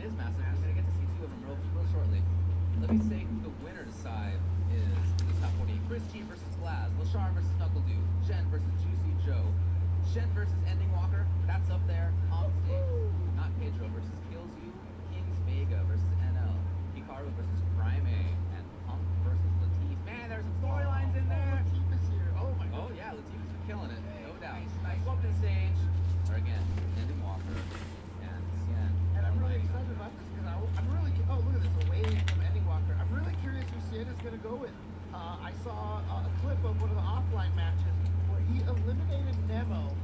is massive. We're going to get to see two of them real shortly. Let me say who the winner's side is in the top 48. Chris G versus Blaz. Lashar versus Knuckle Dude. Shen versus Juicy Joe. Shen versus Ending Walker. That's up there on stage. Not Pedro versus Kills You. Kings Vega versus NL. Hikaru versus Prime. And Punk versus Latif. Man, there's some storylines in there. Latif is here. Oh my god. Oh yeah, Latif's been killing it. No doubt. Nice opening stage. Or again, Ending Walker and Cien. And I'm really excited about this because I'm really. Oh, look at this. Away from Ending Walker. I'm really curious who Cien is going to go with. I saw a clip of one of the offline matches where he eliminated Nemo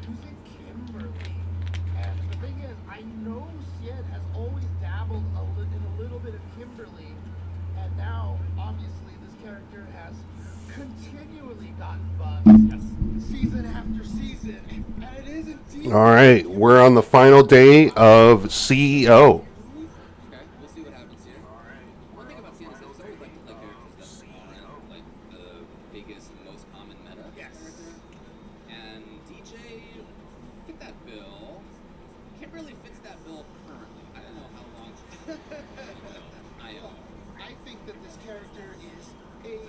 using Kimberly. And the thing is, I know Cien has always dabbled in a little bit of Kimberly. And now, obviously, this character has continually gotten buffed. Yes. Season after season. And it is indeed. All right, we're on the final day of CEO. Okay, we'll see what happens here. One thing about Cien is that he's always liked to play characters that aren't like the biggest and most common meta character. And DJ fit that bill. Kimberly fits that bill currently. I don't know how long. I think that this character is a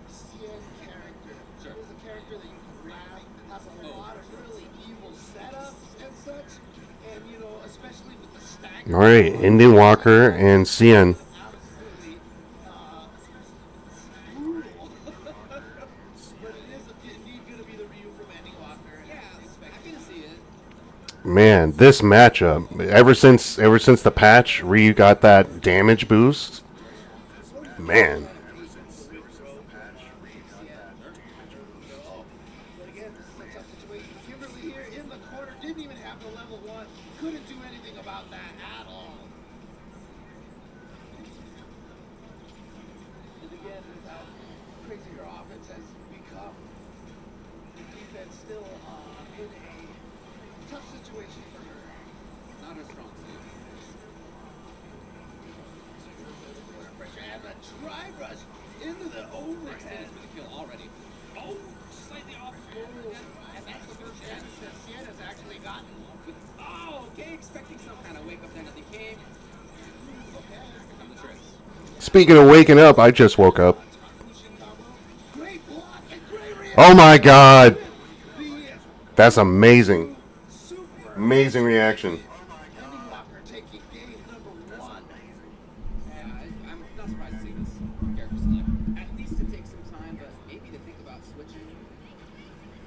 Cien character. Sure. It is a character that you can grab, has a lot of really evil setups and such. And, you know, especially with the stack. All right, Ending Walker and Cien. Absolutely brutal. But it is indeed going to be the Ryu from Ending Walker. Yeah, happy to see it. Man, this matchup, ever since the patch, Ryu got that damage boost. Man. But again, this is a tough situation. Kimberly here in the corner didn't even have the level 1. Couldn't do anything about that at all. And again, this is how crazy her offense has become. The defense still in a tough situation for her. Not her strong suit. Pressure and the dry rush into the overhead. For the kill already. Oh, slightly off. And that's the first chance that Cien has actually gotten. Oh, okay, expecting some kind of wake up then at the cave. Okay. Come the tricks. Speaking of waking up, I just woke up. Great block and great reaction. Oh my god. The That's amazing. super Amazing reaction. Ending Walker taking game number 1. Yeah, I'm not surprised to see this character select. At least to take some time, but maybe to think about switching.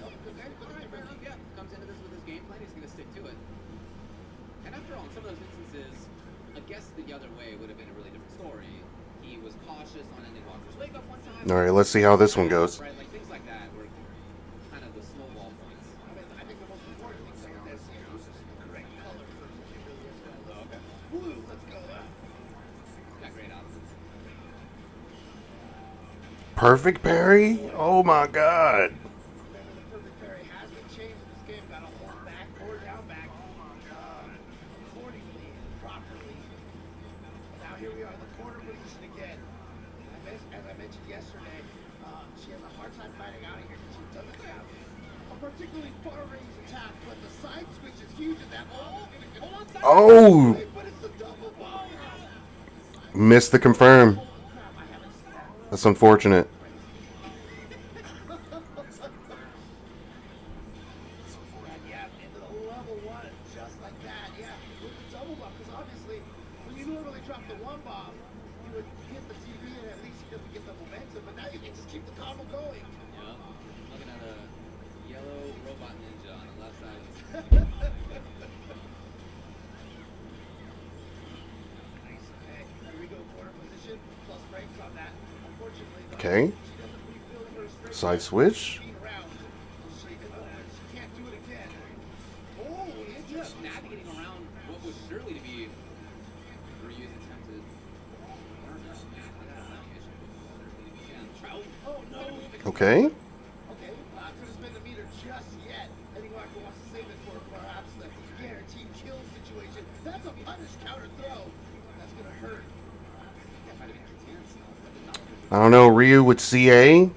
Okay, fair enough. Yeah, comes into this with his game plan, he's going to stick to it. And after all, in some of those instances, I guess the other way would have been a really different story. He was cautious on Ending Walker's wake up one time. All right, let's see how this one goes. Right, like things like that were kind of the snowball points. I think the most important thing about this here is just the correct color for Kimberly as well. Okay. Blue, let's go. Got great options. Perfect parry? Oh my god. Remember, the perfect parry has been changed in this game. Got to hold back or down back accordingly and properly. Now here we are in the corner position again. As I mentioned yesterday, she has a hard time fighting out of here because she doesn't have a particularly far range attack, but the side switch is huge and that ball is going to go on side. Oh, But it's a double ball. missed the confirm. Crap, I haven't seen that. That's unfortunate. And yeah, into the level 1 just like that. Yeah, with the double buff, because obviously when you normally drop the 1 buff, you would hit the TV and at least he doesn't get the momentum, but now you can just keep the combo going. Yeah, looking at a yellow robot ninja on the left side. Nice. Okay, here we go, corner position, plus breaks on that. Unfortunately, though, Okay. she doesn't refill her strength. Side switch. Beat around. She can't do it again. Oh, Just navigating around what was surely to be Ryu's attempted. Oh no! Okay. Okay, not going to spend the meter just yet. Ending Walker wants to save it for perhaps the guaranteed kill situation. That's a punish counter throw. That's going to hurt. That might have been intense. I don't know, Ryu with CA.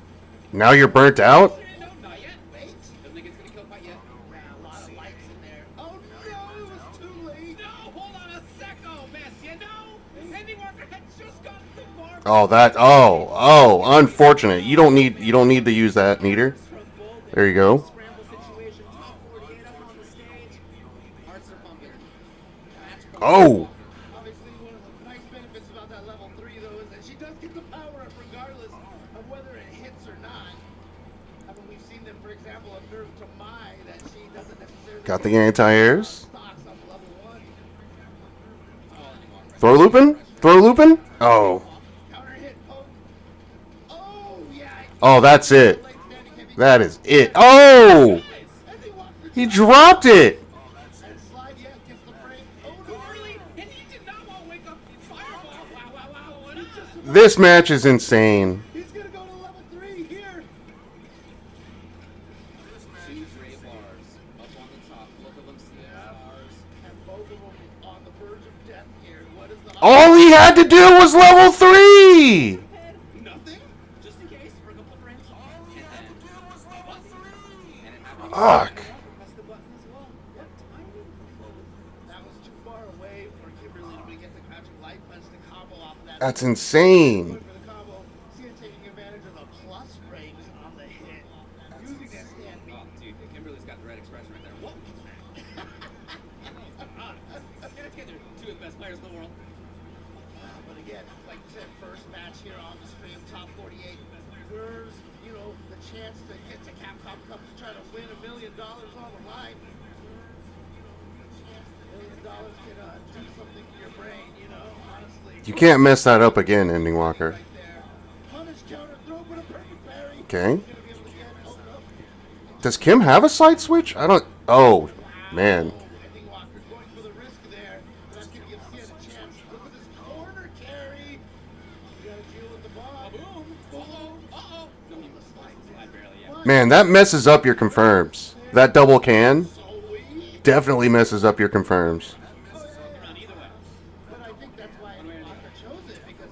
Now you're burnt out? No, not yet. Wait. Doesn't think it's gonna kill quite yet. Yeah, a lot of lights in there. Oh no, it was too late. No, hold on a second. And no, Andy Walker had just gotten the bar. Oh, that. Oh, unfortunate. You don't need to use that meter. There you go. Scramble situation, top 48 up on the stage. Hearts are pumping. Match point. Oh. Obviously, one of the nice benefits about that level 3, though, is that she does get the power up regardless of whether it hits or not. I mean, we've seen them, for example, a nerf to Mai that she doesn't necessarily Got the anti-airs. stocks on level 1. Throw looping. Throw looping. Oh. Counter hit, poke. Oh, yeah. Oh, that's it. That is it. Oh. Andy Walker He dropped it. and slide, yeah, gets the frame. Oh, Too no. early, and he did not want to wake up Fireball. Wow. What is just This match is insane. He's going to go to level 3 here. two Dre bars up on the top. Look at them see bars. And both of them on the verge of death here. What is the All he had to do was level 3. Nothing? Just in case for a couple of frames. All he had to do was level 3. And it happened. Fuck. Press the button as well. What timing for both? That was too far away for Kimberly to get the crouching light punch to combo off of that. That's insane. Going for the combo. Sia taking advantage of the plus frames on the hit. Using that stand beat. Oh, dude, Kimberly's got the right expression right there. Whoa. And it's getting two of the best players in the world. But again, like you said, first match here on the stream, top 48. Deserves, the chance to get to Capcom Cup to try to win $1 million on the line. $1 million can do something to your brain, honestly. You can't mess that up again, Ending Walker. Right there. Punish counter throw, but a perfect parry. Okay. Gonna be able to get, oh, no. Does Kim have a side switch? I don't. Oh, man. Ending Walker going for the risk there. That's going to give Sia a chance. Look at this corner carry. You got to deal with the bomb. Boom. Uh-oh. No, he was slide barely, yeah. Man, that messes up your confirms. That double can So we. definitely messes up your confirms. Around either way. But I think that's why Ending Walker chose it because,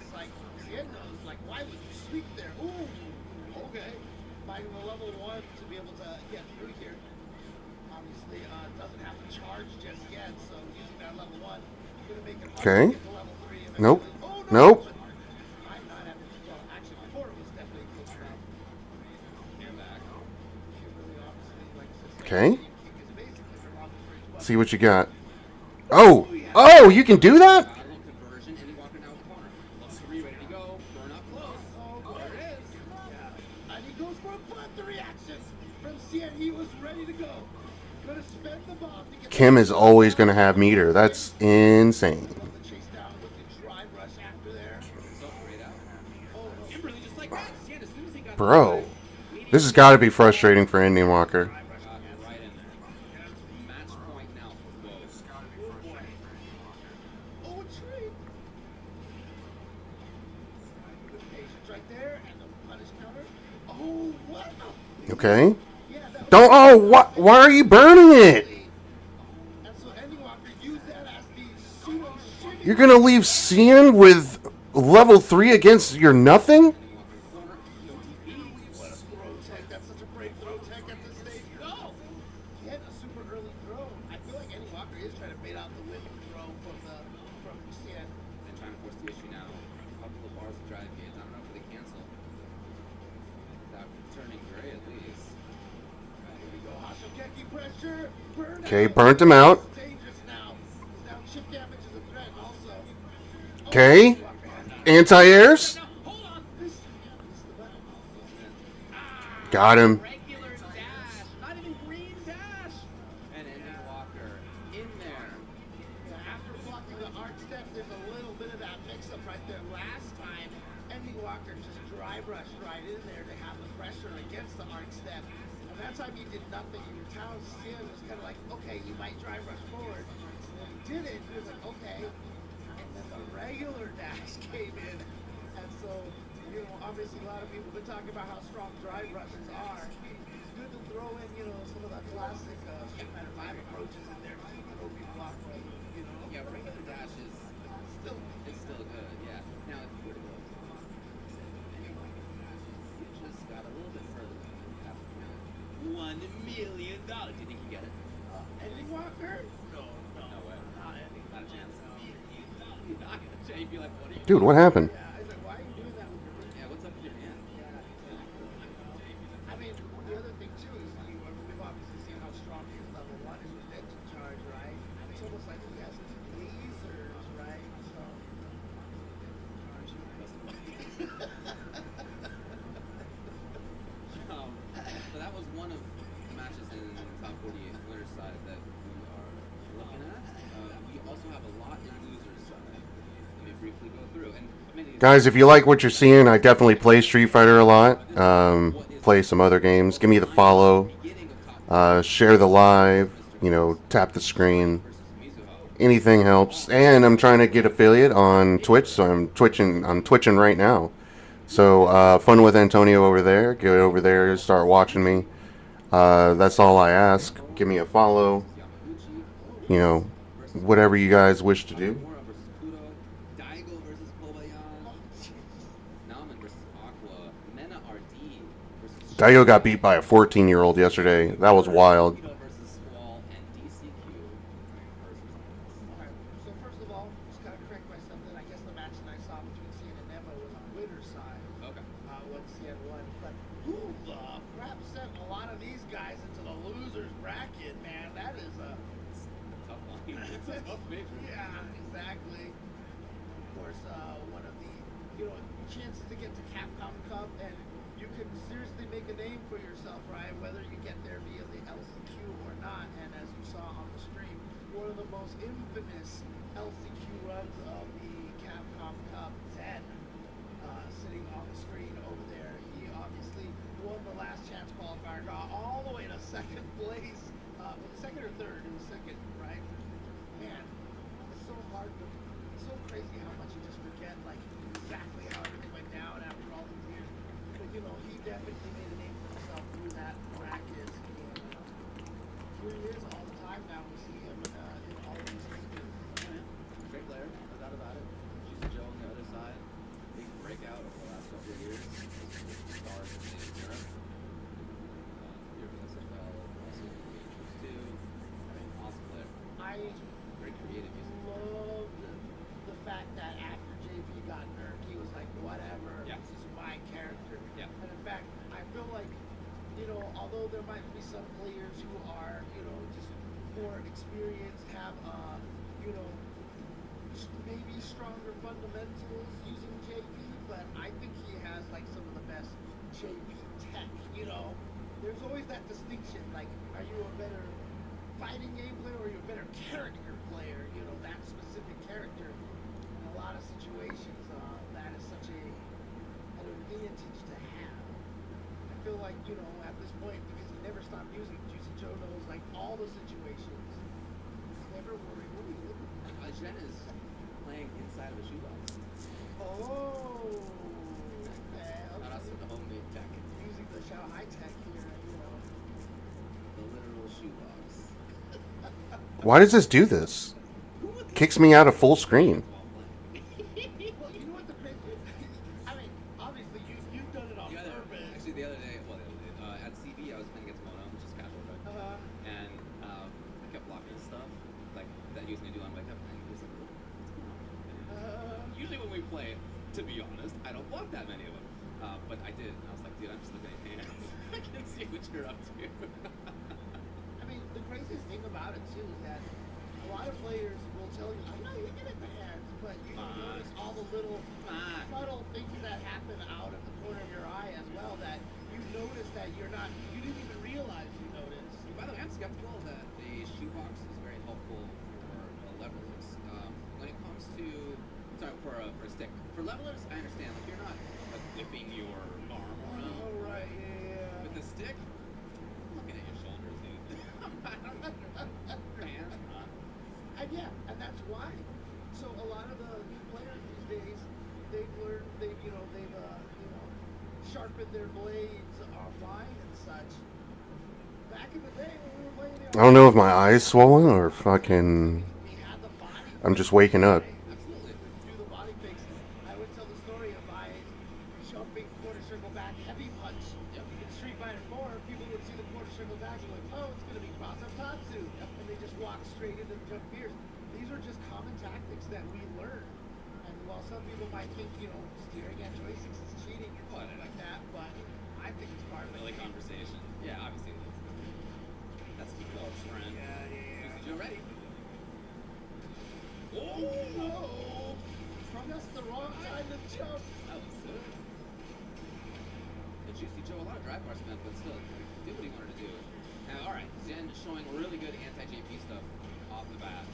Sia knows, why would you sweep there? Ooh, okay. Finding the level 1 to be able to get through here. Obviously, doesn't have to charge just yet, so using that level 1 gonna make it hard Okay. to get to level 3 eventually. Nope. Oh, no. Nope. But might not have to, well, actually, before it was definitely close enough. And back. Kimberly, obviously, like I said, Okay. kick is basically her off the bridge weapon. See what you got. Oh, you can do that? Got a little conversion. Andy Walker now in the corner. Plus 3 ready to go. Burn up close. Oh, There it is. yeah. And he goes for a punt. The reactions from Sia. He was ready to go. Gonna spend the bomb to get Kim is always going to have meter. That's insane. the chase down with the drive rush after there. So great out. Oh, no. Kimberly just like that. Sia, as soon as he got Bro, this has got to be frustrating for Ending Walker. got right in there. Match point now for both. Oh, a tree. Good patience right there, and the punish counter. Oh, what? Okay. Yeah, that Don't. Oh, what? Why are you burning it? And so Ending Walker used that as the pseudo shimmy. You're going to leave Cian with level 3 against your nothing? What a throw tech. That's such a great throw tech at this stage. No! He had a super early throw. I feel like Ending Walker is trying to bait out the whip throw from Sia. They're trying to force the issue now. A couple of bars of drive gates. I don't know if they cancel. Without turning gray at least. Here we go. Hashokeki pressure. Burn Okay, out. burnt him out. It's dangerous now. Now chip damage is a threat also. Okay. Walker has Anti-airs? Now, hold on. missed the button. Got him. Regular dash. Not even green dash. And Ending Walker in there. After blocking the arc step, there's a little bit of that mix-up right there. Last time, Ending Walker just dry brushed right in there to have the pressure against the arc step. And that time he did nothing. Your town Sia was kind of like, okay, you might dry brush forward. And when he did it, he was like, okay. And then the regular dash came in. And so, obviously a lot of people have been talking about how strong dry brushes are. It's good to throw in, some of the classic Street Fighter 5 approaches in there just to throw people off, Yeah, regular dash is still good. Yeah. Now if you were to go anyway, you just got a little bit further than half a million. $1 million. Do you think you get it? Ending Walker? No. No way. Not Ending. Not a chance. I JP like, what are you Dude, what happened? Yeah, I was like, why are you doing that with your wrist? Yeah, what's up with your hand? Yeah, I mean, the other thing too is we've obviously seen how strong his level 1 is with engine charge, right? It's almost like he has his lasers, right? So. So that was one of the matches in the top 48 winners side that we are looking at. We also have a lot in losers side. Let me briefly go through. And I mean, Guys, if you like what you're seeing, I definitely play Street Fighter a lot. Play some other games. Give me the follow. Share the live. You know, tap the screen. Anything helps. And I'm trying to get affiliate on Twitch, so I'm twitching right now. So fun with Antonio over there. Go over there, start watching me. That's all I ask. Give me a follow. You know, whatever you guys wish to do. Mora versus Kudo, Daigo versus Kobayan, Nauman versus Aqua, Mena RD versus Daigo got beat by a 14-year-old yesterday. That was wild. Kudo versus Squall, and DCQ versus Alright, so first of all, just gotta correct myself that I guess the match that I saw between Cien and Nemo was on winner's side. Okay. When Cien won. But who the crap sent a lot of these guys into the losers bracket, man? That is a Tough line. It's a tough major. yeah, exactly. Of course, one of the chances to get to Capcom Cup, and you can seriously make a name for yourself, right? Whether you get there via the LCQ or not. And as you saw on the stream, one of the most infamous LCQ runs of the Capcom Cup, Zen, sitting on the screen over there. He obviously won the last chance qualifier, got all the way to second place. Second or third? It was second, right? Man, it's so hard to, it's so crazy how much you just forget, like, exactly how everything went down after all these years. But, he definitely made a name for himself through that bracket. And here he is all the time now. We see him in all of these things. Great player, no doubt about it. Juicy Joe on the other side, big breakout over the last couple of years. Stars in Europe. European SFL, also Juice too. I mean, awesome player. I Very creative music. loved the fact that after JP got nerfed, he was like, whatever, Yeah. this is my character. Yeah. And in fact, I feel like, although there might be some players who are, just more experienced, have, maybe stronger fundamentals using JP, but I think he has, like, some of the best JP tech, There's always that distinction, like, are you a better fighting game player or are you a better character player? That specific character. In a lot of situations, that is such an advantage to have. I feel like, at this point, because he never stopped using Juicy Joe knows, like, all the situations. He's never worried. What are you looking at? Jen is playing inside of a shoebox. Oh, okay. Shout out to the homemade tech. Using the Shanghai tech here, The literal shoebox. Why does this do this? Kicks me out of full screen. Well, you know what the crazy is? I mean, obviously, you've done it on purpose. The other day, at CB, I was playing against Mono, which is casual, right? And I kept blocking stuff, like, that he was going to do on my kept playing. He was like, what's going on? Usually when we play, to be honest, I don't block that many of them. But I did, and I was like, dude, I'm just looking at your hands. I can see what you're up to. I mean, the craziest thing about it, too, is that a lot of players will tell you, I know you get it in the hands, but you notice all the little subtle things that happen out of the corner of your eye as well that you notice that you didn't even realize you noticed. By the way, I'm skeptical that the shoebox is very helpful for levelers. When it comes to, for a stick. For levelers, I understand. Like, you're not whipping your arm around. Oh, right, yeah. With the stick, I'm looking at your shoulders, dude. I don't know your hands. And yeah, and that's why. So a lot of the new players these days, they've learned, they've sharpened their blades online and such. Back in the day when we were playing the I don't know if my eye's swollen or fucking we had the body. I'm just waking up. Absolutely. Do the body fix. I would tell the story of my jumping quarter circle back heavy punch. In Street Fighter 4, people would see the quarter circle back and like, oh, it's going to be cross up Tatsu. And they just walk straight into the jump gears. These are just common tactics that we learn. And Well, some people might think, you know, steering at joysticks is cheating or something like that, but I think it's part of the Really game. conversation. Yeah, obviously. That's the Phillips friend. Yeah. Juicy Joe ready. Oh! That's the wrong time to jump. That was sick. The Juicy Joe, a lot of drive bar spent, but still, did what he wanted to do. Now, alright, Zen showing really good anti-JP stuff off the bat.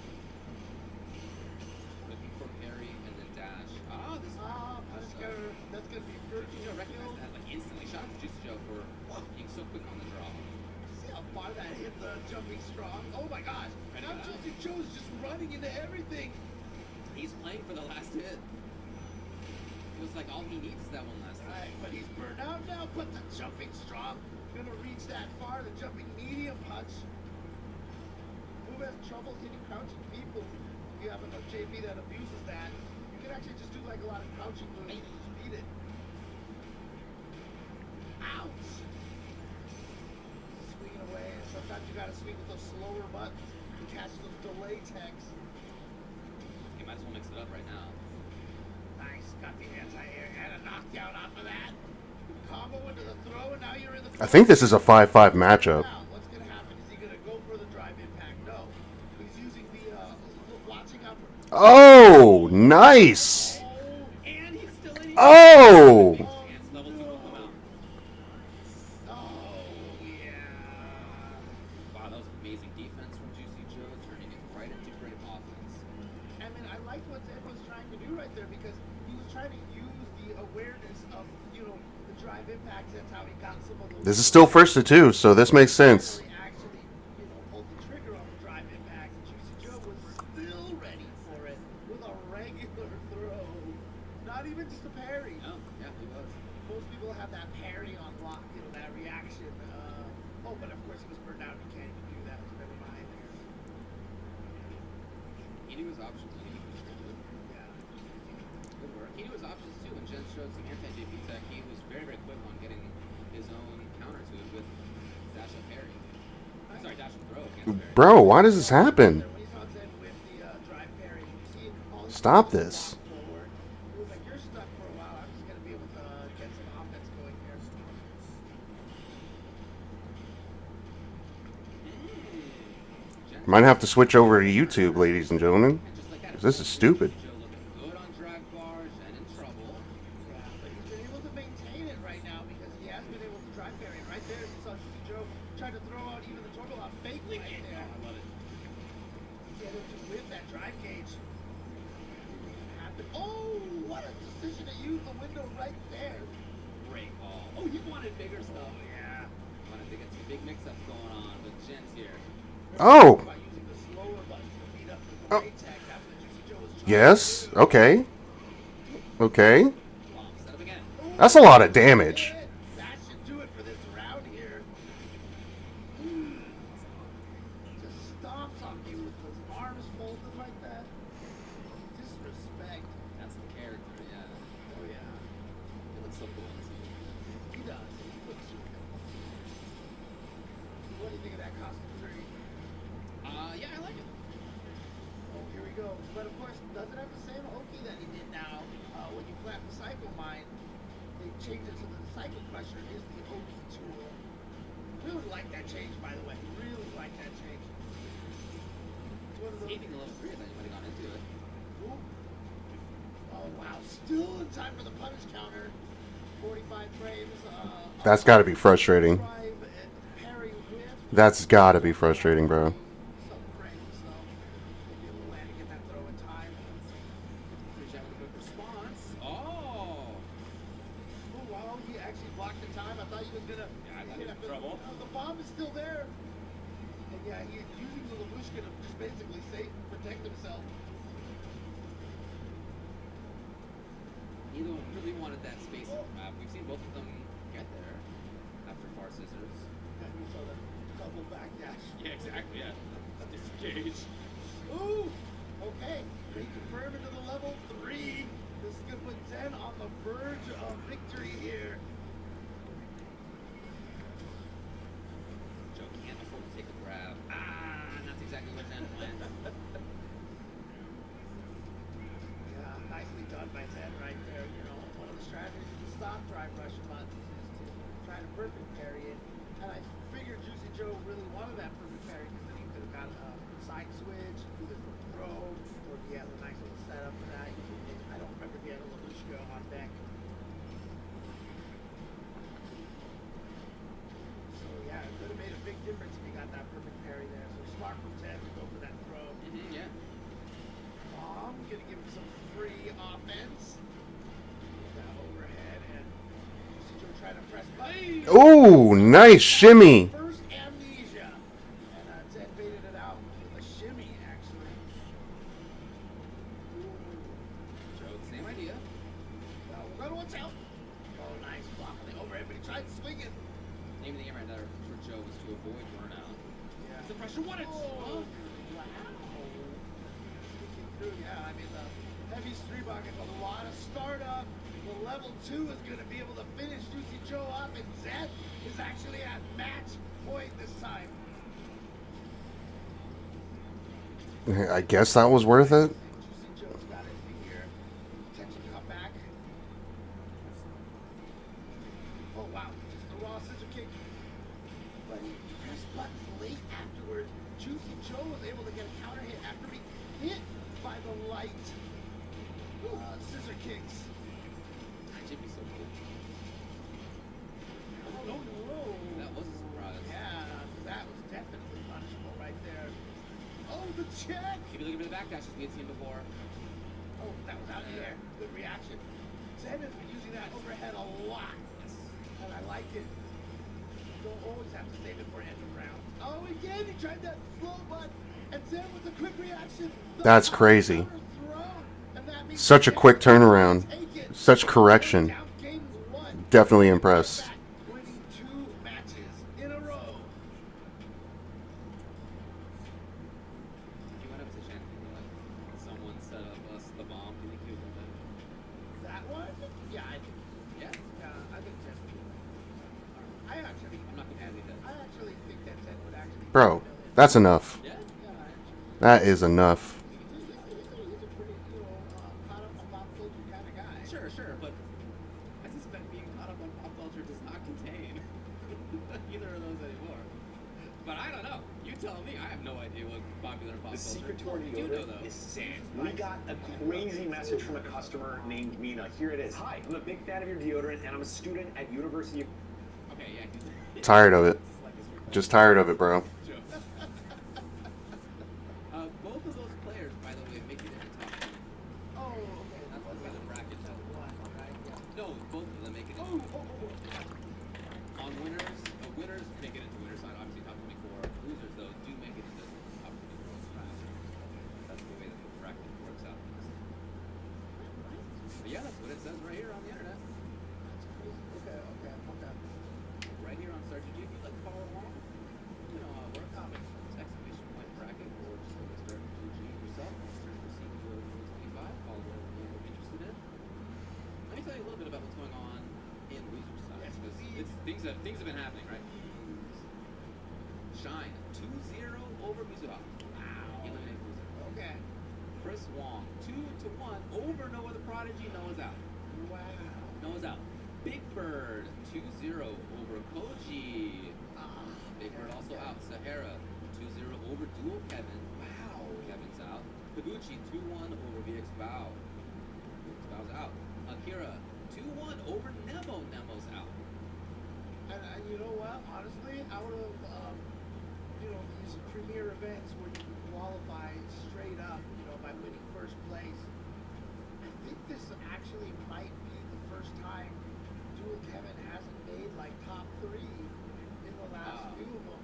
Looking for parry and then dash. Oh, this That's gonna be Juicy Juicy Joe recognized that, like, instantly. Shout out to Juicy Joe for being so quick on the draw. See how far that hit the jumping strong? Oh my gosh! Ready Now to go. Juicy Joe's just running into everything. He's playing for the last hit. It was like all he needs is that one last hit. Right, but he's burned out now. But the jumping strong gonna reach that far. The jumping medium punch. Who has trouble hitting crouching people? If you have a JP that abuses that, you can actually just do like a lot of crouching moves and just beat it. Ouch! Swinging away, and sometimes you gotta swing with those slower buttons to catch those delay techs. You might as well mix it up right now. Nice, got the anti-air and a knockdown off of that. Combo into the throw, and now you're in the. I think this is a 5-5 matchup. Now, what's gonna happen? Is he gonna go for the drive impact? No. He's using the watching out for. Oh, nice. Oh, And he's still in. Oh. Chance level 2 will come out. oh yeah. Wow, that was amazing defense from Juicy Joe, turning it right into great offense. I mean, I like what Zed was trying to do right there because he was trying to use the awareness of, you know, the drive impact. That's how he got some of those. This is still first to 2, so this makes sense. Actually, you know, pulled the trigger on the drive impact. Juicy Joe was still ready for it with a regular throw. Not even just a parry. No, yeah, he was. Most people have that parry on lock, you know, that reaction. Oh, but of course he was burned out. He can't even do that. So never mind. He knew his options. Yeah. Good work. He knew his options too. When Jen showed some anti-JP tech, he was very, very quick on getting his own counter to it with dash and parry. Sorry, dash and throw against parry. Bro, why does this happen? When he saw Zed with the drive parry, you see all these Stop people this. walk forward. He was like, "You're stuck for a while. I'm just gonna be able to get some offense going here." Jen Might have to switch over to YouTube, ladies and gentlemen. just like that. This is stupid. Joe looking good on drag bar. Jen in trouble. Yeah, but he's been able to maintain it right now because he has been able to drive parry. And right there, you saw Juicy Joe try to throw out even the toggle out fake right there. I love it. Get him to whip that drive gauge. Happen. Oh, what a decision to use the window right there. Great ball. Oh, he wanted bigger stuff. Yeah. Wanted to get some big mix-ups going on, but Jen's here. Oh. By using the slower buttons to beat up the Oh. delay tech, that's what Juicy Joe was trying Yes. to do. Okay. Okay. Long set up again. That's a lot of damage. That should do it for this round here. Just stomps on you with his arms folded like that. Disrespect. That's the character, yeah. Oh yeah. He looks so cool. He does. He looks super cool. What do you think of that costume, Grady? Yeah, I like it. Oh, here we go. But of course, doesn't have the same Oki that he did now. When you clap the Psycho Mine, they changed it to the Psycho Crusher is the Oki tool. Really like that change, by the way. Really like that change. It's one of those. Skating a level 3, I thought you might have gone into it. Ooh. Oh wow, still in time for the punish counter. 45 frames. That's got to be frustrating. Drive and parry with That's got to be frustrating, bro. some frames, so we'll be able to land and get that throw in time. Appreciate with a quick response. Oh! Oh wow, he actually blocked the time. I thought he was gonna. Yeah, I got hit in after- trouble. No, the bomb is still there. And yeah, he's using the Labushka to just basically protect himself. Neither one really wanted that space in the map. We've seen both of them get there after Far Scissors. And we saw the double back dash. Yeah, exactly, yeah. Disengage. Ooh! Okay, reconfirm into the level 3. This is gonna put Zen on the verge of victory here. Joe can't afford to take a grab. That's exactly what Zen planned. Yeah, nicely done by Zed right there. You know, one of the strategies to stop drive rush buttons is to try to perfect parry it. And I figured Juicy Joe really wanted that perfect parry because then he could have got a side switch, either from throw, or if he has a nice little setup for that. I don't remember if he had a Labushka on deck. So yeah, it could have made a big difference if he got that perfect parry there. So smart from Zed to go for that throw. Yeah. Bomb, gonna give him some free offense. That overhead and Juicy Joe trying to press button. Ooh, nice shimmy. First amnesia. And Zed baited it out with a shimmy, actually. Joe, same idea. We're gonna watch out. Oh, nice block on the overhead, but he tried to swing it. Name of the game right there for Joe was to avoid burnout. Yeah. It's a pressure one. It's Oh, wow. Sneaking through, yeah. I mean, the heavy Streetbach gets a lot of startup. The level 2 is going to be able to finish Juicy Joe up, and Zed is actually at match point this time. I guess that was worth it. Juicy Joe's got it here. Tension comeback. Oh, wow. Just a raw scissor kick. But he pressed buttons late afterwards. Juicy Joe was able to get a counter hit after being hit by the light scissor kicks. Jimmy's so cool. Oh, no. That was a surprise. Yeah, that was definitely punishable right there. Oh, the check! Keep looking for the backdashes we had seen before. Oh, that was out of the air. Good reaction. Zed has been using that overhead a lot, Yes. and I like it. Don't always have to save it for end of round. Oh, again, he tried that slow butt, and Zed with a quick reaction. That's crazy. Throw, and that means Such a quick turnaround. take it. Such correction. Down game 1. Definitely impressed. Back, winning 2 matches in a row. If you went up to Shannon and be like, someone set up us the bomb, do you think he would have done That one? Yeah, I think. it? Yeah? I think Zed would. I actually, I'm not gonna add it. I actually think that Zed would actually. Bro, that's enough. Yeah? Yeah, actually. That is enough. He's a pretty, caught up on pop culture kind of guy. Sure, but I suspect being caught up on pop culture does not contain either of those anymore. But I don't know. You tell me. I have no idea what popular pop The culture. secret to our You do know deodorant though. is sand. We got a crazy message from a customer named Mina. Here it is. Hi, I'm a big fan of your deodorant, and I'm a student at University of... Okay, yeah. Tired of it. It's like a street Just tired of it, bro. joke. Both of those players, by the way, make it into top 20. Oh, okay. That's the way the bracket That's tells. one, right? Yeah. No, both of them make it into top 20. On winners, winners make it into winner side, obviously top 24. Losers, though, do make it into top 24 bracket. That's the way that the bracket works out. But yeah, that's what it says right here on the internet. That's crazy. Okay. Right here on Sergeant G, if you'd like to follow along, you know, we're comment, it's exclamation point bracket, or just go to Sergeant G yourself, search for CEO 2025, follow whatever game you're interested in. Let me tell you a little bit about what's going on in losers side, Yes, because please. things have been happening, right? Shine 2-0 over Mizuha. Wow. Eliminate loser. Okay. Chris Wong 2-1 over Noah the Prodigy. Noah's out. Wow. Noah's out. Big Bird 2-0 over Koji. Big Bird also out. Sahara 2-0 over Dual Kevin. Wow. Kevin's out. Higuchi 2-1 over VX Bao. VX Bao's out. Akira 2-1 over Nemo. Nemo's out. And you know what? Honestly, out of these premier events where you can qualify straight up, by winning first place, I think this actually might be the first time Dual Kevin hasn't made like top 3 in the last few of them.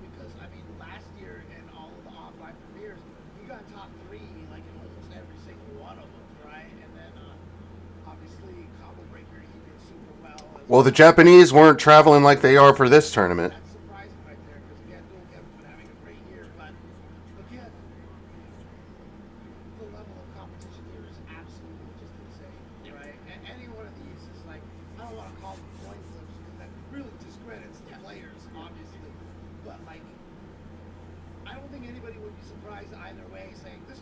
Because I mean, last year in all of the offline premieres, he got top 3 like in almost every single one of them, right? And then obviously Combo Breaker, he did super well. Well, the Japanese weren't traveling like they are for this tournament. That's surprising right there, because again, Dual Kevin's been having a great year, but again, the level of competition here is absolutely just insane, right? And any one of these is like, I don't want to call them coin flips because that really discredits the players, obviously, but like, I don't think anybody would be surprised either way saying this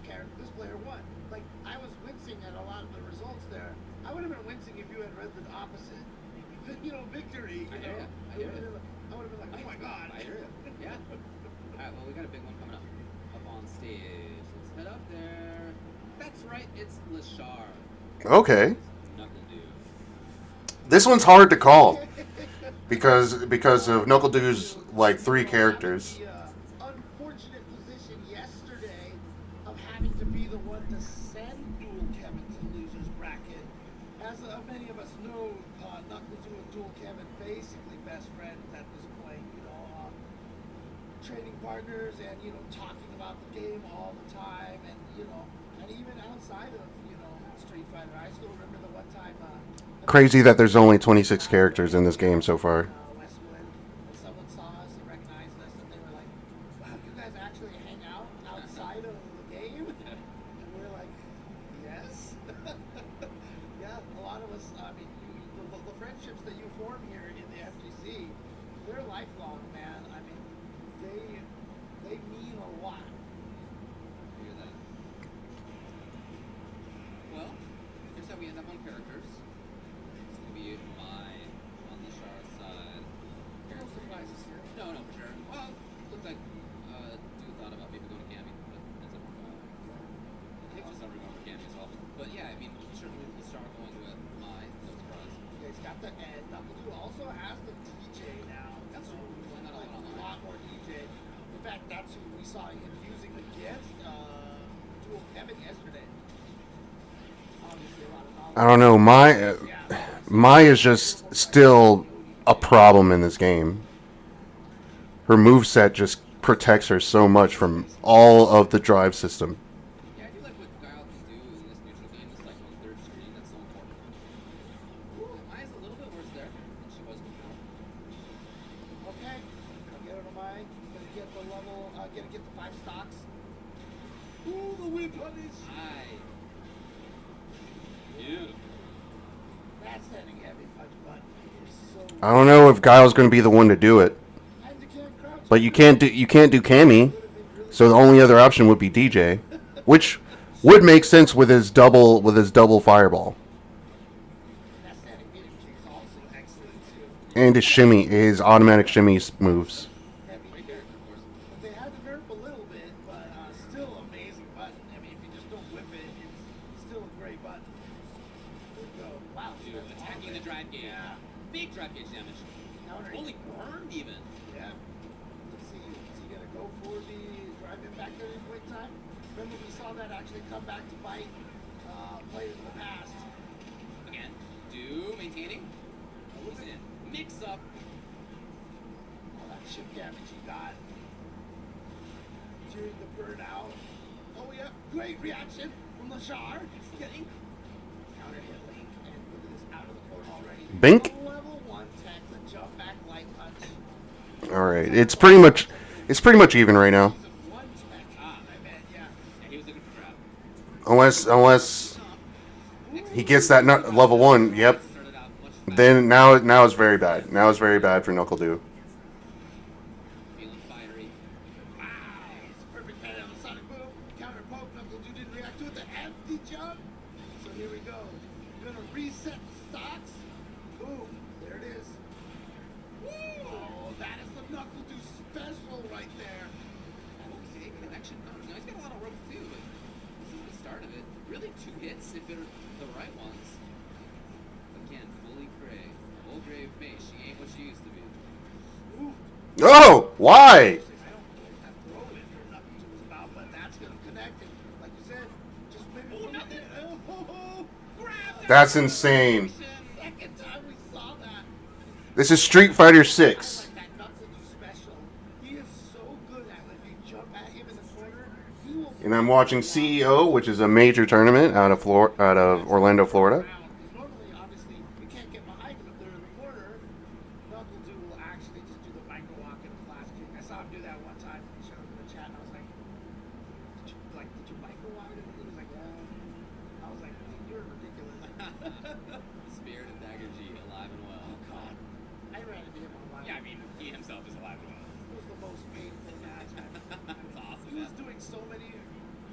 player won. Like, I was wincing at a lot of the results results there. I would have been wincing if you had read the opposite. Victory. I hear ya. I hear ya. I would have been like, oh my god. I hear you. Yeah. Alright, well, we got a big one coming up. Up on stage. Let's head up there. That's right, it's Lashar. Okay. Knuckle Dude. This one's hard to call because of Knuckle Dude's like 3 characters. The unfortunate position yesterday of having to be the one to send Dual Kevin to losers bracket. As many of us know, Knuckle Dude and Dual Kevin basically best friends at this point. Training partners and talking about the game all the time, and and even outside of Street Fighter. I still remember the one time. Crazy that there's only 26 characters in this game so far. Westwood, and someone saw us and recognized us, and they were like, "Wow, you guys actually hang out outside of the game?" And we're like, "Yes." Yeah, a lot of us. I mean, the friendships that you form here in the FGC, they're lifelong, man. I mean, they mean a lot. Hear that? Well, here's how we end up on characters. It's gonna be my on the Shara side. No surprises here. No, for sure. Well, looks like dude thought about maybe going to Cammy, but ends up I think just everyone for Cammy as well. But yeah, I mean, certainly the Shara going with my no surprise. Yeah, he's got the Ed. Knuckle Dude also has the DJ now. That's so right. Playing that a like lot a online. lot more DJ. In fact, that's who we saw him using against Dual Kevin yesterday. Obviously, a lot of knowledge. I don't know. Mai is just still a problem in this game. Her moveset just protects her so much from all of the drive system. Yeah, I do like what Guile can do in this neutral game. It's like on third screen. That's so important. Ooh, Maya's a little bit worse there than she was before. Okay, gonna get over my, gonna get the level, gonna get the 5 stocks. Ooh, the whip punish. Aye. Beautiful. That's hitting heavy punch button. You're so I don't know if Guile's going to be the one to do it, and you can't crouch. but you can't do Cammy, so the only other option would be DJ, which would make sense with his double fireball That standing medium kick is also excellent too. and his automatic shimmy moves. Heavy Great hitter. character, of course. But they had to nerf a little bit, but still amazing button. I mean, if you just don't whip it, it's still a great button. There we go. Wow. Dude, that's attacking awesome. the drive gauge. Yeah. Big drive gauge damage. Now we're- Holy burned even. Yeah. Let's see. Is he gonna go for the drive in back there in quick time? Remember we saw that actually come back to bite players in the past. Again, do maintaining. He's in. Mix up. All that chip damage he got during the burnout. Oh yeah, great reaction from Lashar. He's getting counter hit link, and look at this out of the corner already. Bink. Level 1 tech, the jump back light punch. All right, it's pretty much even right now, He's a 1 tech. I meant, yeah. Yeah, he was looking for trap. unless he gets that level 1. Yep. Started out much faster. Then now it's very bad. Now it's very bad for Knuckle Dude. Feeling fiery. Wow, it's a perfect pan on the sonic boom. Counter poke, Knuckle Dude didn't react to it. The empty jump. So here we go. Gonna reset the stocks. Boom, there it is. Oh, that is the Knuckle Dude special right there. Okay, connection. No, he's got a lot of rope too, but this is the start of it. Really 2 hits if they're the right ones. Again, fully gray. Old grave May, she ain't what she used to be. Ooh, Oh, why? I don't know what that throw in for Knuckle Dude was about, but that's gonna connect it. Like you said, just maybe. Oh, nothing. Oh, Grab that That's insane. second time we saw that. This is Street Fighter 6. I like that Knuckle Dude special. He is so good at when you jump at him in the corner, he will. And I'm watching CEO, which is a major tournament out of Orlando, Florida. Because normally, obviously, you can't get behind him if they're in the corner. Knuckle Dude will actually just do the micro walk and a flash kick. I saw him do that one time. He showed up in the chat, and I was like, did you micro walk it? He was like, yeah. I was like, dude, you're ridiculous. Spirit of Dagger G, alive and well. Oh, God. I ran into him online. Yeah, I mean, he himself is alive and well. It was the most painful match. That's awesome, He was man. doing so many.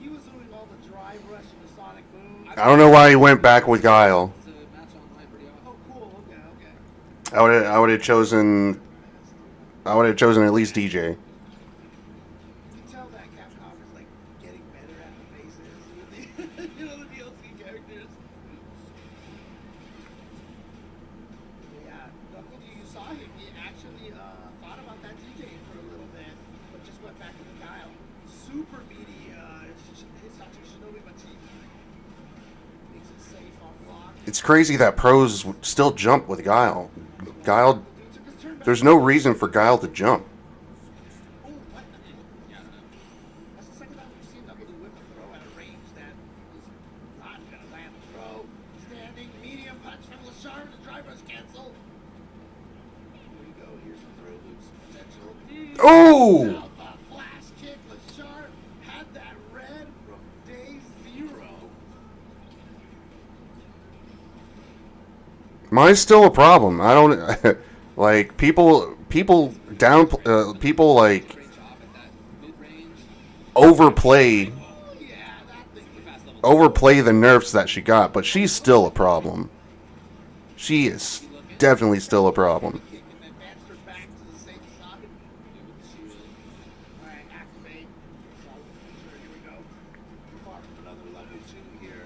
He was doing all the drive rush and the sonic boom. I don't know why he went back with Guile. It's a match online pretty often. Oh, cool. Okay, okay. I would have chosen at least DJ. You can tell that Capcom is like getting better at the faces. You know, the DLC characters. Yeah, Knuckle, you saw him. He actually thought about that DJ for a little bit, but just went back to the Guile. Super meaty, Hisachi Shinobi Machi. Makes it safe on block. It's crazy that pros still jump with Guile. Guile, He took his turn back. there's no reason for Guile to jump. Oh, what? Yeah, I don't know. That's the second time we've seen Knuckle do whip a throw at a range that is not gonna land the throw. Standing medium punch from Lashar to driver's cancel. Here we go. Here's the throw loops potential. Oh! Alpha flash kick. Lashar had that red from day zero. Mine's still a problem. I don't like people down people like Great job at that mid-range. overplay Oh yeah, that thing. Fast level. overplay the nerfs that she got, but she's still a problem. She is definitely still a problem. Kick and advanced her back to the safe side. Alright, activate. Solid feature. Here we go. Far from another level 2 here.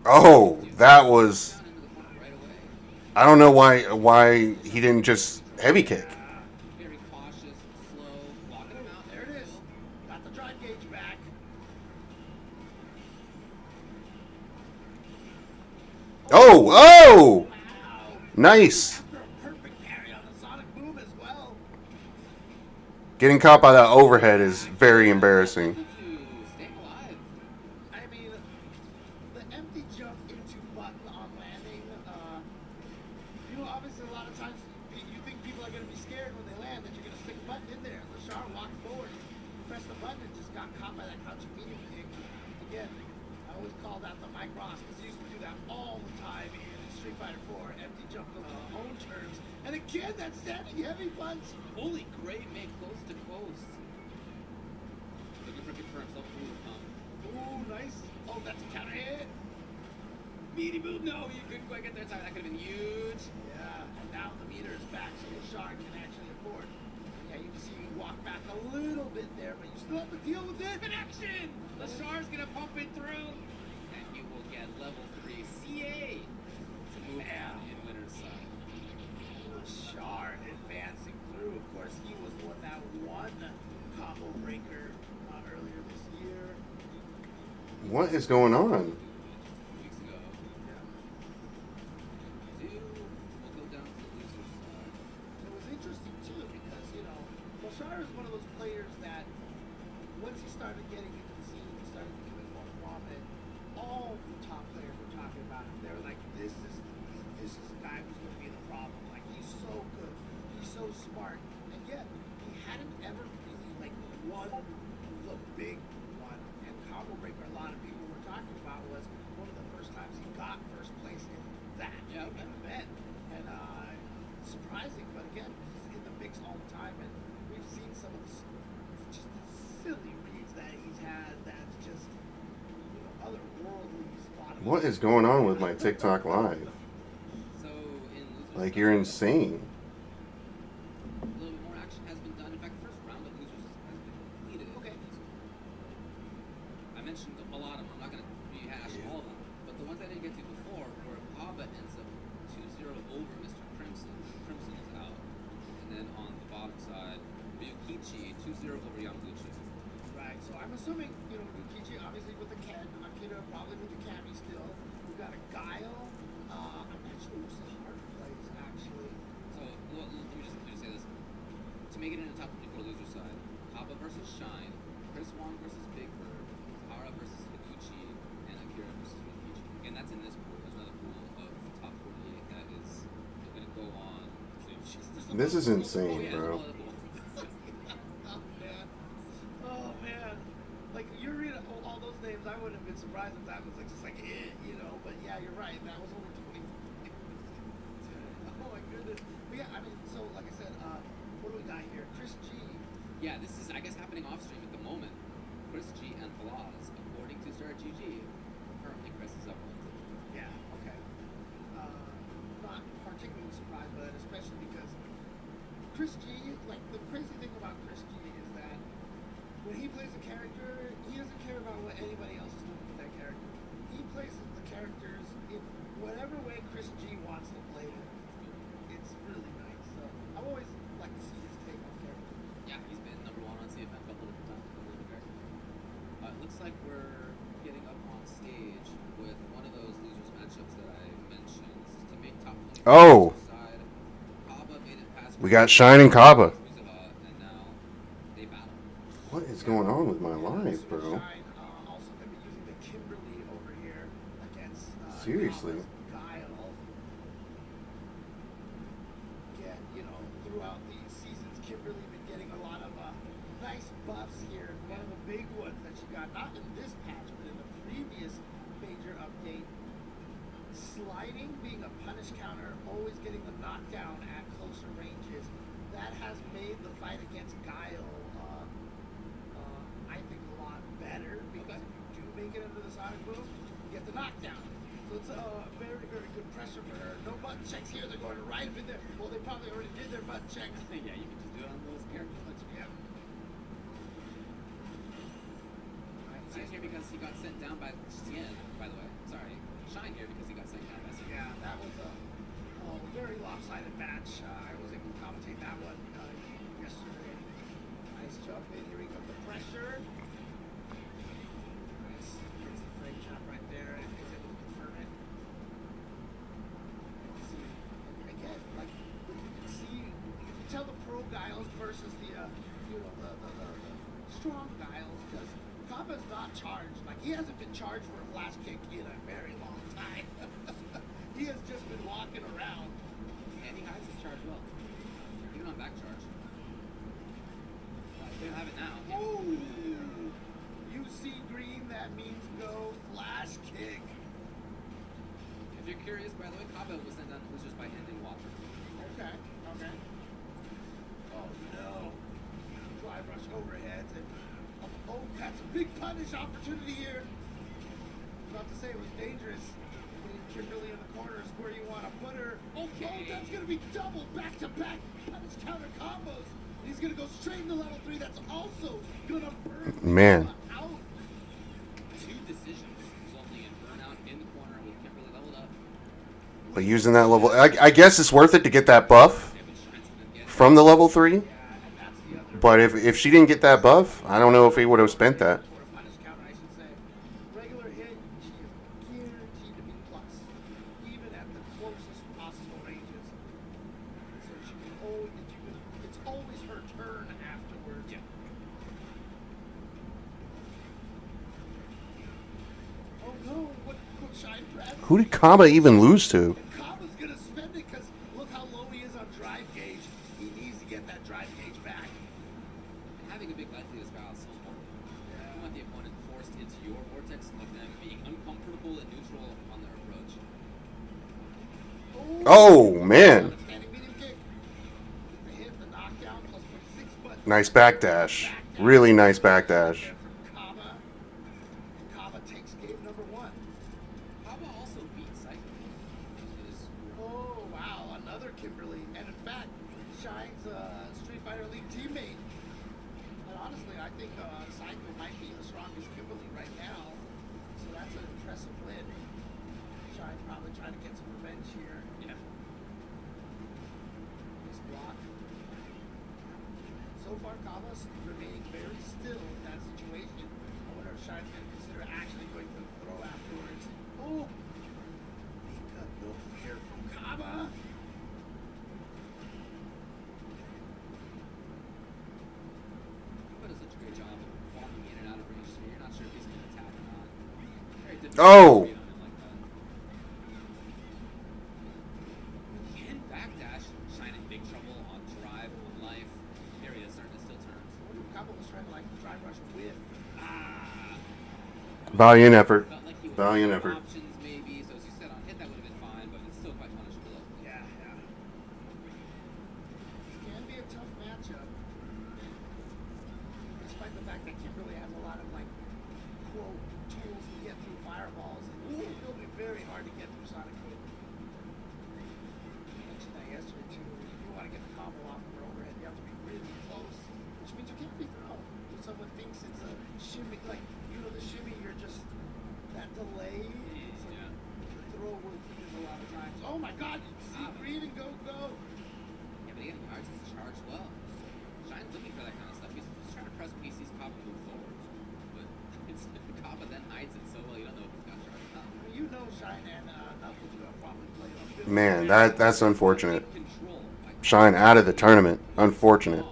Oh, that was Down into the corner right away. I don't know why he didn't just heavy kick. Very cautious, slow, blocking him out. There it is. Got the drive gauge back. Oh, oh! Wow. Nice. After a perfect parry on the Sonic boom as well. Getting caught by that overhead is very embarrassing. To staying alive. I mean, the empty jump into button on landing, you know, obviously a lot of times you think people are going to be scared when they land that you're going to stick a button in there. Lashar walked forward, pressed the button, and just got caught by that crouching medium kick. Again, I always call that the Mike Ross because he used to do that all the time in Street Fighter 4. Empty jump on own terms. And again, that standing heavy punch. Holy great, made close to close. Looking for confirmed self-move, Ooh, nice. Oh, that's a counter hit. Meaty move, no, you couldn't quite get there in time. That could have been huge. Yeah, and now the meter is back, so Lashar can actually afford. Yeah, you can see you walk back a little bit there, but you still have to deal with it. Connection! Lashar's gonna pump it through. And you will get level 3 CA to move Yeah. in winner's side. Lashar advancing through. Of course, he was the one that won Combo Breaker earlier this year. What is going on? 2 weeks ago. We'll go down to the loser's side. It was interesting too because Lashar is one of those players that once he started getting into the scene, he started becoming more prominent. All the top players were talking about him. They were like, "This is a guy who's going to be the problem. Like he's so good, he's so smart, and yet he hadn't ever really like won the big one." And Combo Breaker, a lot of people were talking about was one of the first times he got first place in that Yeah, big okay. event, and surprising, but again, he's in the mix all the time, and we've seen some of the just silly reads that he's had that's just otherworldly spot. What is going on with my TikTok live? So in loser's Like side, you're insane. a little bit more action has been done. In fact, the first round of losers has been completed. Okay. I mentioned a lot of them. I'm not going to rehash all of them. But the ones I didn't get to before were Hava ends up 2-0 over Mr. Crimson. Crimson is out. And then on the bottom side, Ryukichi 2-0 over Yamaguchi. Right, so I'm assuming, Rikichi obviously with the Ken, Akira probably with the Kami still. We've got a Guile. I'm not sure who's the hard plays actually. So let me just say this. To make it in the top 54 loser side, Hava versus Shine, Chris Wong versus Big Bird, Hara versus Higuchi, and Akira versus Ryukichi. Again, that's in this pool. There's another pool of top 48 that is going to go on to. This is Oh, insane, yeah, bro. there's one other pool. Oh man. Like you read all those names, I wouldn't have been surprised if that was like just like but yeah, you're right. That was only 20. Oh my goodness. But yeah, I mean, so like I said, what do we got here? Chris G. Yeah, this is, I guess, happening off stream at the moment. Chris G and Blaz, according to Star GG, currently Chris is up Oh, Side. Kaba made it past we got Shine and Kaba. Mizuha, and now they battle. What is going on with my live, Shine, bro? also going to be using the Kimberly over here against Seriously? Kaba's Guile. Again, you know, throughout these seasons, Kimberly been getting a lot of nice buffs here. One of the big ones that she got, not in this patch, but in the previous major update, sliding being a punish counter, always getting the knockdown at closer ranges. That has made the fight against Guile, I think, a lot better because if you do make it into the Sonic Boom, you get the knockdown. So it's a very, very good pressure for her. No butt checks here. They're going right up in there. Well, they probably already did their butt checks. Yeah, you can just do it on those characters. Yeah. Shine here because he got sent down by Cien, by the way. Sorry. Shine here because he got sent down by Cien. Yeah, that was a very lopsided match. I was able to commentate that one yesterday. Nice jump in. Here we go. The pressure. Nice. Gets the frame chop right there and is able to confirm it. See, again, like you can see, you can tell the pro Guiles versus the strong Guiles because Kaba's not charged. Like he hasn't been charged for a flash kick in a very long time. He has just been walking around. And he hides his charge well. Even on back charge. They don't have it now. Ooh! You see green, that means go flash kick. If you're curious, by the way, Kaba was sent down was just by ending Walker. Okay, okay. Oh no. Drive rush overheads and oh, that's a big punish opportunity here. About to say it was dangerous. Putting Kimberly in the corner is where you want to put her. Okay. Oh, that's gonna be double back-to-back punish counter combos. He's gonna go straight into level 3. That's also gonna burn Man. out. Two decisions resulting in burnout in the corner with Kimberly leveled up. But using that level, I guess it's worth it to get that buff David Shine's gonna get from the level 3. Yeah, and that's the other. But if she didn't get that buff, I don't know if he would have spent that. Or a punish counter, I should say. Regular hit, she is guaranteed to be plus, even at the closest possible ranges. So she can always, it's always her turn afterwards. Yeah. Oh no, what Shine press? Who did Kaba even lose to? And Kaba's gonna spend it because look how low he is on drive gauge. He needs to get that drive gauge back. And having a big likelihood is is so important. You want the opponent forced into your vortex of them being uncomfortable and neutral on their approach. Oh, man. Standing medium kick. The hit, the knockdown, plus 46, but Nice backdash. Really nice backdash. there from Kaba. Kaba takes game number 1. Kaba also beat Psycho. Oh wow, another Kimberly, and in fact, Shine's Street Fighter League teammate. And honestly, I think Psycho might be the strongest Kimberly right now, so that's an impressive win. Shine's probably trying to get some revenge here. Yeah. This block. So far, Kaba's remaining very still in that situation. I wonder if Shine's going to consider actually going for the throw afterwards. Oh! Big cut no here from Kaba. Kaba does such a great job of walking in and out of range, so you're not sure if he's going to attack or not. Very difficult Oh. to beat on him like that. And backdash, Shine in big trouble on drive, on life. Here he is starting to steal turns. I wonder if Kaba was trying to like drive rush with. Ah! Valiant effort. Felt like he would Valiant have effort. options maybe, so as you said on hit that would have been fine, but it's still quite punishable. Yeah, yeah. Can be a tough matchup. Despite the fact that Kimberly has a lot of like quote tools to get through fireballs, it'll be very hard to get through Sonic Boom. I mentioned that yesterday too. If you want to get the combo off of her overhead, you have to be really close, which means you can't be thrown. If someone thinks it's a shimmy, like the shimmy, you're just that delay. So Yeah. the throw will lose a lot of times. Oh my God! You see green and go. Yeah, but again, cards is charged well. Shine's looking for that kind of stuff. He's trying to press PC's Kaba to move forward. But it's Kaba then hides it so well you don't know if he's got charged or not. You know Shine and Knuckles have probably played a Man, that's unfortunate. Shine out of the tournament. Unfortunate.